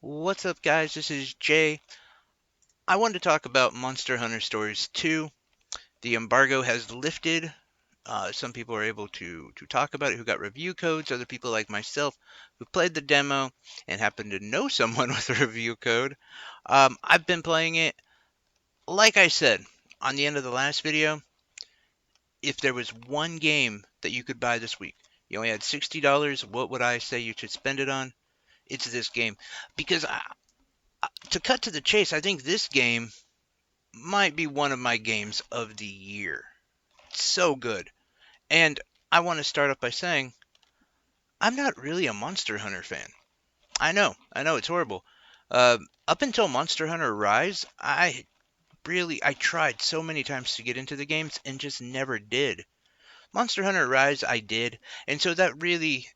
What's up, guys? This is Jay. I wanted to talk about Monster Hunter Stories 2. The embargo has lifted. Some people are able to talk about it who got review codes. Other people, like myself, who played the demo and happen to know someone with a review code. I've been playing it. Like I said on the end of the last video, if there was one game that you could buy this week, you only had $60, what would I say you should spend it on? It's this game. Because to cut to the chase, I think this game might be one of my games of the year. So good. And I want to start off by saying I'm not really a Monster Hunter fan. I know it's horrible. Up until Monster Hunter Rise, I tried so many times to get into the games and just never did. Monster Hunter Rise I did, and so that really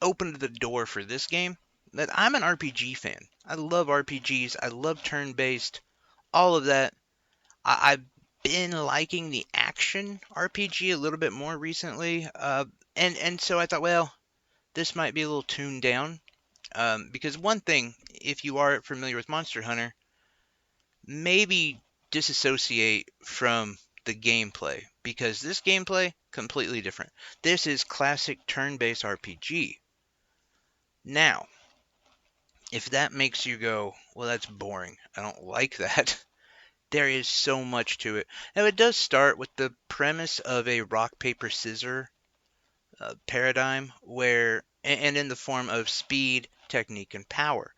opened the door for this game. That I'm an RPG fan. I love RPGs. I love turn-based, all of that. I've been liking the action RPG a little bit more recently, and so I thought, well, this might be a little tuned down. Because one thing, if you are familiar with Monster Hunter, maybe disassociate from the gameplay because this gameplay completely different. This is classic turn-based RPG. Now, if that makes you go, well, that's boring. I don't like that. There is so much to it. Now, it does start with the premise of a rock, paper, scissor paradigm where, and in the form of speed, technique, and power.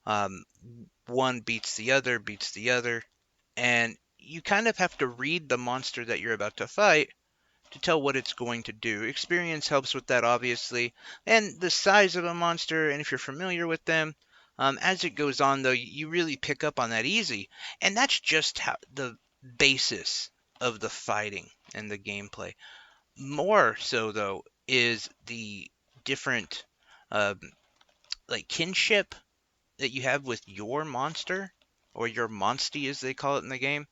Um, One beats the other, and you kind of have to read the monster that you're about to fight to tell what it's going to do. Experience helps with that, obviously, and the size of a monster, and if you're familiar with them. As it goes on, though, you really pick up on that easy, and that's just how the basis of the fighting and the gameplay. More so, though, is the different, um, like kinship that you have with your monster or your monstie, as they call it in the game.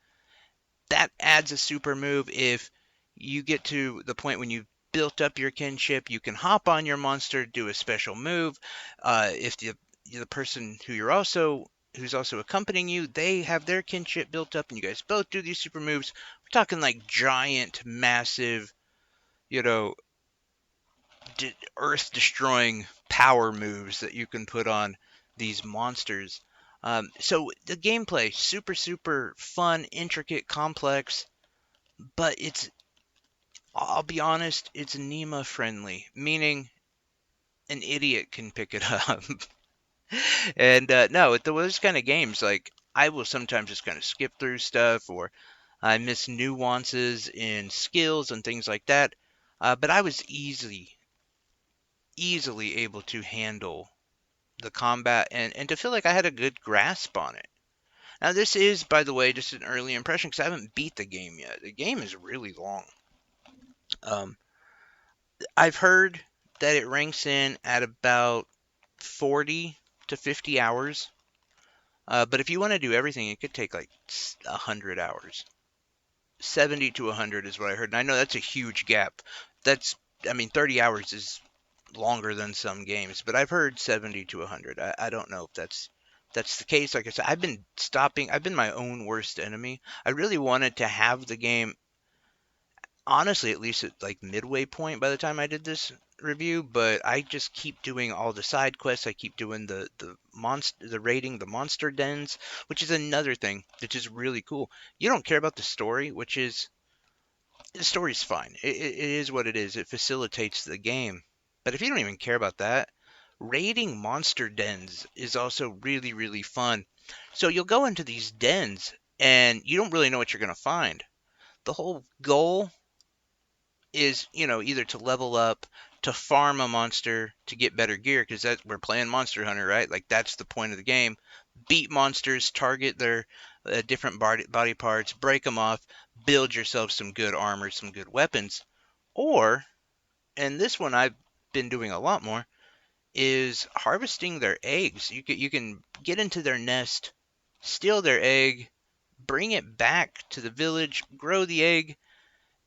That adds a super move. If you get to the point when you've built up your kinship, you can hop on your monster, do a special move. If the person who's also accompanying you, they have their kinship built up, and you guys both do these super moves. We're talking like giant, massive, you know, earth destroying power moves that you can put on these monsters. So the gameplay, super, super fun, intricate, complex, but I'll be honest, it's NEMA friendly, meaning an idiot can pick it up. And no, with those kind of games, like I will sometimes just kind of skip through stuff or I miss nuances in skills and things like that. But I was easily able to handle the combat and to feel like I had a good grasp on it. Now, this is, by the way, just an early impression because I haven't beat the game yet. The game is really long. Um, I've heard that it ranks in at about 40 to 50 hours. But if you want to do everything, it could take like 100 hours. 70 to 100 is what I heard. And I know that's a huge gap. I mean, 30 hours is longer than some games, but I've heard 70 to 100. I don't know if that's the case. Like I said, I've been my own worst enemy. I really wanted to have the game, honestly, at least at like midway point by the time I did this review, but I just keep doing all the side quests. I keep doing the raiding the monster dens, which is another thing that is really cool. You don't care about the story, which is the story's fine. It is what it is. It facilitates the game. But if you don't even care about that, raiding monster dens is also really, really fun. So you'll go into these dens and you don't really know what you're going to find. The whole goal is, either to level up, to farm a monster, to get better gear, because we're playing Monster Hunter, right? Like that's the point of the game. Beat monsters, target their different body parts, break them off, build yourself some good armor, some good weapons. Or, and this one I've been doing a lot more, is harvesting their eggs. You can get into their nest, steal their egg, bring it back to the village, grow the egg,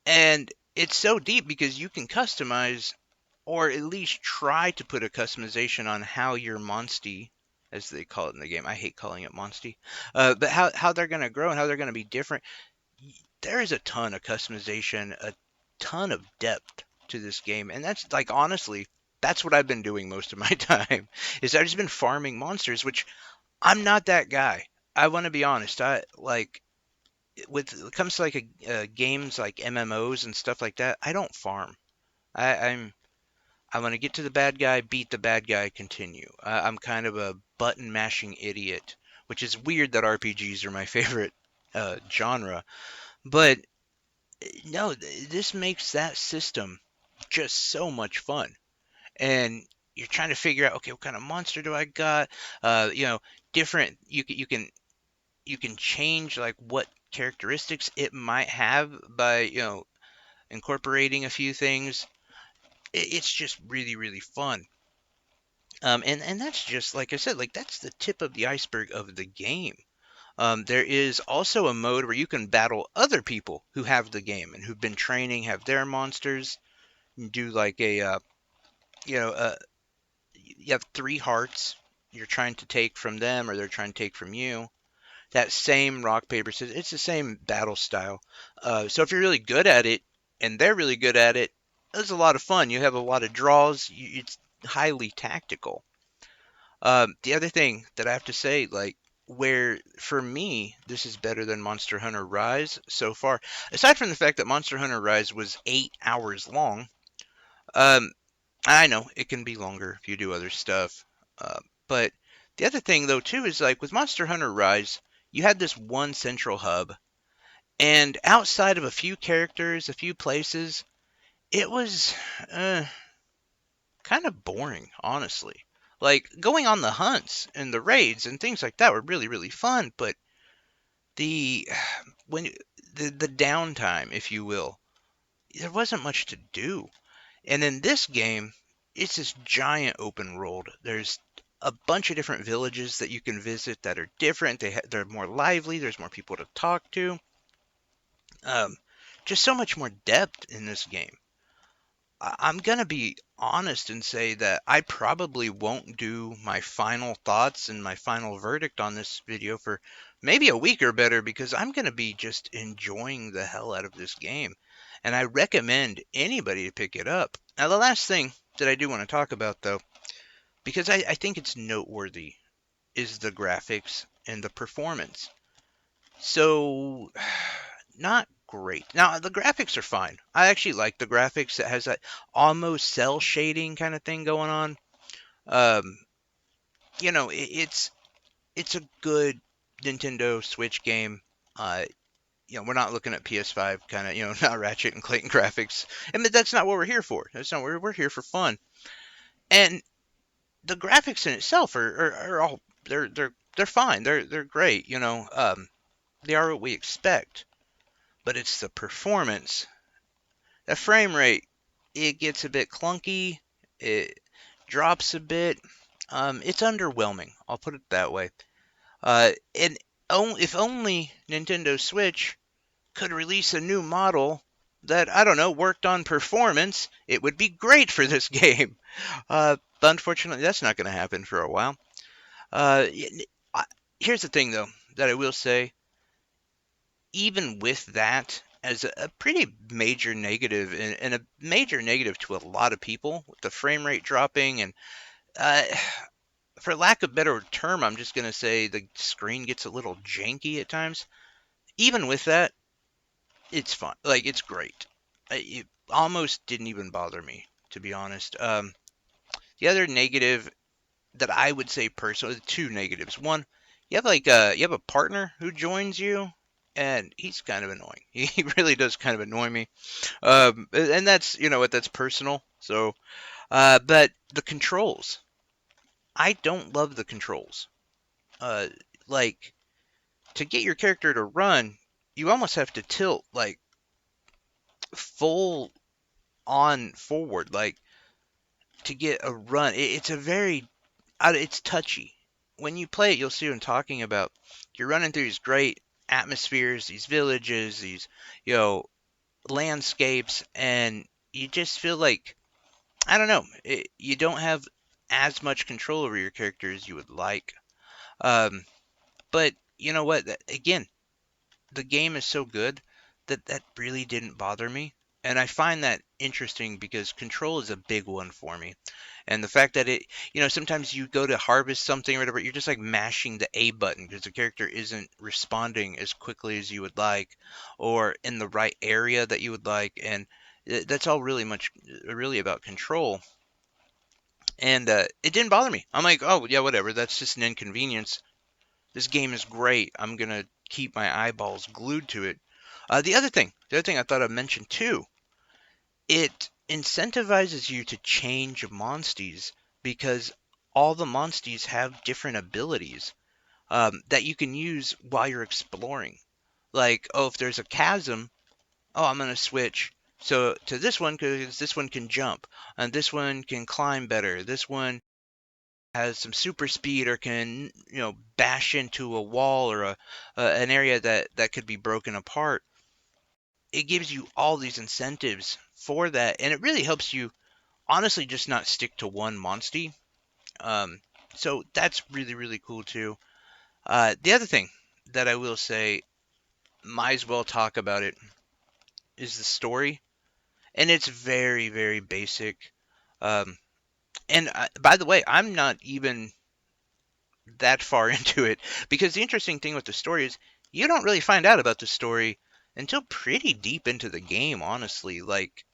and it's so deep because you can customize or at least try to put a customization on how your monstie as they call it in the game. I hate calling it Monsty. But how they're gonna grow and how they're gonna be different. There is a ton of customization, a ton of depth to this game, and that's like honestly, that's what I've been doing most of my time. Is I've just been farming monsters, which I'm not that guy. I want to be honest. I like with it comes to like games like MMOs and stuff like that. I don't farm. I'm I want to get to the bad guy, beat the bad guy, continue. I'm kind of a button mashing idiot, which is weird that RPGs are my favorite genre. But no, this makes that system just so much fun. And you're trying to figure out, okay, what kind of monster do I got? You know, different. You can change like what characteristics it might have by incorporating a few things. It's just really fun. And that's just like I said, like that's the tip of the iceberg of the game. There is also a mode where you can battle other people who have the game and who've been training, have their monsters, and do like you know, uh, you have three hearts you're trying to take from them or they're trying to take from you. That same rock, paper, scissors, it's the same battle style. So if you're really good at it and they're really good at it, it's a lot of fun. You have a lot of draws. It's highly tactical. The other thing that I have to say, like, where for me this is better than Monster Hunter Rise so far, aside from the fact that Monster Hunter Rise was 8 hours long. Um, I know it can be longer if you do other stuff, but the other thing though too is like with Monster Hunter Rise, you had this one central hub, and outside of a few characters, a few places, it was uh, kind of boring, honestly. Like going on the hunts and the raids and things like that were really fun, but the when the downtime, if you will, there wasn't much to do. And in this game, it's this giant open world. There's a bunch of different villages that you can visit that are different. They're more lively. There's more people to talk to. Um, just so much more depth in this game. I'm gonna be honest and say that I probably won't do my final thoughts and my final verdict on this video for maybe a week or better because I'm gonna be just enjoying the hell out of this game. And I recommend anybody to pick it up. Now, the last thing that I do want to talk about, though, because I think it's noteworthy, is the graphics and the performance. So, not great. Now, the graphics are fine. I actually like the graphics. It has that almost cell shading kind of thing going on. Um, it's a good Nintendo Switch game. Uh, we're not looking at PS5 kind of, not Ratchet and Clank graphics, and that's not what we're here for. That's not what we're here for fun. And the graphics in itself are all they're fine. They're great. They are what we expect. But it's the performance. The frame rate, it gets a bit clunky. It drops a bit. It's underwhelming. I'll put it that way. And if only Nintendo Switch could release a new model that, I don't know, worked on performance, it would be great for this game. But unfortunately, that's not going to happen for a while. Uh, Here's the thing, though, that I will say. Even with that as a pretty major negative and a major negative to a lot of people with the frame rate dropping and uh, for lack of a better term, I'm just going to say the screen gets a little janky at times. Even with that, it's fun. Like, it's great. It almost didn't even bother me, to be honest. The other negative that I would say personally, two negatives. One, you have a partner who joins you, and he's kind of annoying. He really does kind of annoy me. And that's that's personal. So, but the controls, I don't love the controls. Uh, like to get your character to run, you almost have to tilt like full on forward, like to get a run. It's a very it's touchy. When you play it, you'll see what I'm talking about. You're running through these great atmospheres, these villages, these you know landscapes, and you just feel like I don't know, you don't have as much control over your character as you would like. Um, but you know what? Again, the game is so good that that really didn't bother me. And I find that interesting because control is a big one for me. And the fact that sometimes you go to harvest something or whatever, you're just like mashing the A button because the character isn't responding as quickly as you would like or in the right area that you would like. And that's all really about control. And it didn't bother me. I'm like, oh, yeah, whatever. That's just an inconvenience. This game is great. I'm going to keep my eyeballs glued to it. The other thing I thought I'd mention too, it incentivizes you to change monsties because all the monsties have different abilities that you can use while you're exploring. Like, oh, if there's a chasm, oh, I'm going to switch so to this one because this one can jump and this one can climb better. This one has some super speed or can bash into a wall or an area that could be broken apart. It gives you all these incentives for that, and it really helps you honestly just not stick to one monstie. Um, so that's really really cool too. The other thing that I will say, might as well talk about it, is the story, and it's very very basic. Um, and by the way, I'm not even that far into it because the interesting thing with the story is you don't really find out about the story until pretty deep into the game, honestly. Like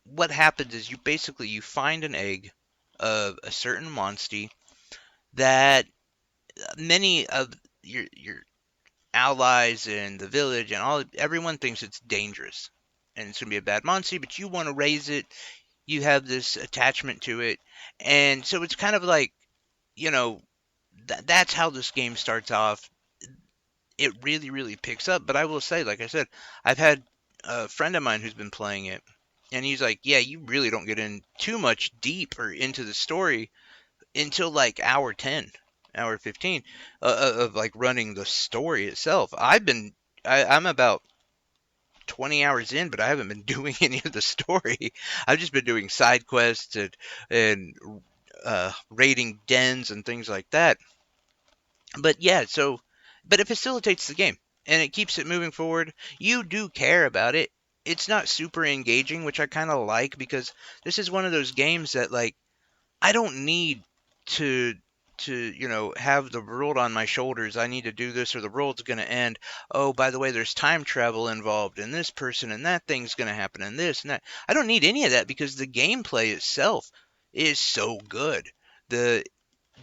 what happens is you find an egg of a certain monstie that many of your allies in the village and everyone thinks it's dangerous and it's going to be a bad monstie, but you want to raise it. You have this attachment to it. And so it's kind of like, you know, that's how this game starts off. It really, really picks up. But I will say, like I said, I've had a friend of mine who's been playing it, and he's like, "Yeah, you really don't get in too much deeper into the story until like hour 10, hour 15 of like running the story itself." I'm about 20 hours in, but I haven't been doing any of the story. I've just been doing side quests and raiding dens and things like that. But yeah, but it facilitates the game and it keeps it moving forward. You do care about it. It's not super engaging, which I kind of like because this is one of those games that like I don't need to have the world on my shoulders. I need to do this or the world's going to end. Oh, by the way, there's time travel involved and this person and that thing's going to happen and this and that. I don't need any of that because the gameplay itself is so good. The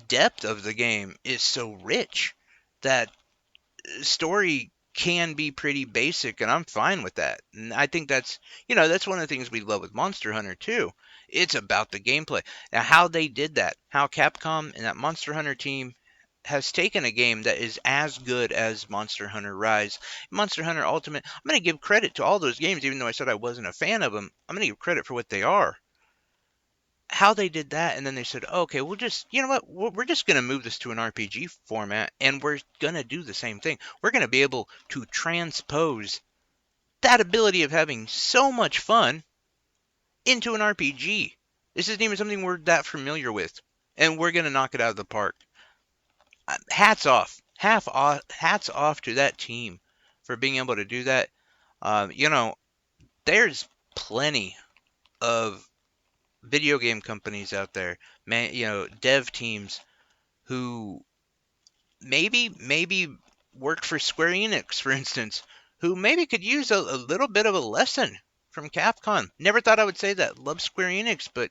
depth of the game is so rich that story can be pretty basic and I'm fine with that. And I think that's one of the things we love with Monster Hunter too. It's about the gameplay. Now how they did that, how Capcom and that Monster Hunter team has taken a game that is as good as Monster Hunter Rise, Monster Hunter Ultimate. I'm going to give credit to all those games even though I said I wasn't a fan of them. I'm going to give credit for what they are, how they did that, and then they said, okay, we'll just, you know what, we're just going to move this to an RPG format, and we're going to do the same thing. We're going to be able to transpose that ability of having so much fun into an RPG. This isn't even something we're that familiar with, and we're going to knock it out of the park. Hats off. Hats off to that team for being able to do that. There's plenty of video game companies out there, man, dev teams who maybe worked for Square Enix, for instance, who maybe could use a little bit of a lesson from Capcom. Never thought I would say that. Love Square Enix, but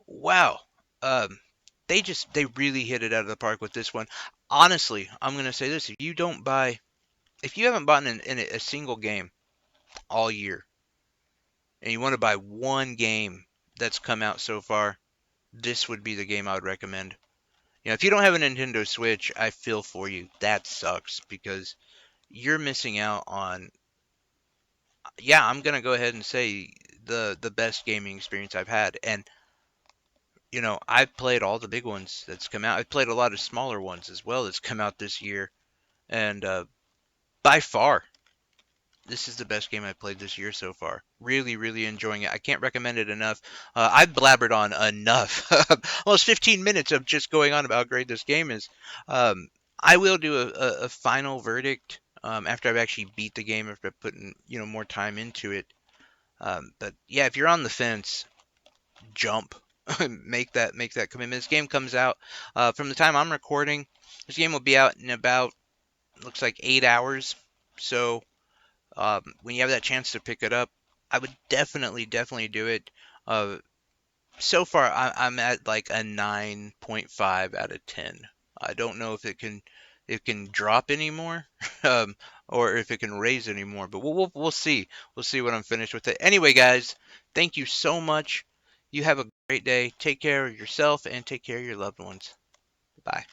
wow, um, they really hit it out of the park with this one. Honestly, I'm gonna say this: if you haven't bought in a single game all year, and you want to buy one game that's come out so far, this would be the game I would recommend. If you don't have a Nintendo Switch, I feel for you. That sucks because you're missing out on, yeah, I'm gonna go ahead and say the best gaming experience I've had. And I've played all the big ones that's come out. I've played a lot of smaller ones as well that's come out this year. And by far, this is the best game I've played this year so far. Really, really enjoying it. I can't recommend it enough. I've blabbered on enough. Almost 15 minutes of just going on about how great this game is. Um, I will do a final verdict after I've actually beat the game, after putting more time into it. But yeah, if you're on the fence, jump. Make that commitment. This game comes out from the time I'm recording. This game will be out in about, looks like, 8 hours. So when you have that chance to pick it up, I would definitely do it. Uh, so far, I'm at like a 9.5 out of 10. I don't know if it can drop anymore, um, or if it can raise anymore, but we'll see. We'll see when I'm finished with it. Anyway, guys, thank you so much. You have a great day. Take care of yourself and take care of your loved ones. Bye.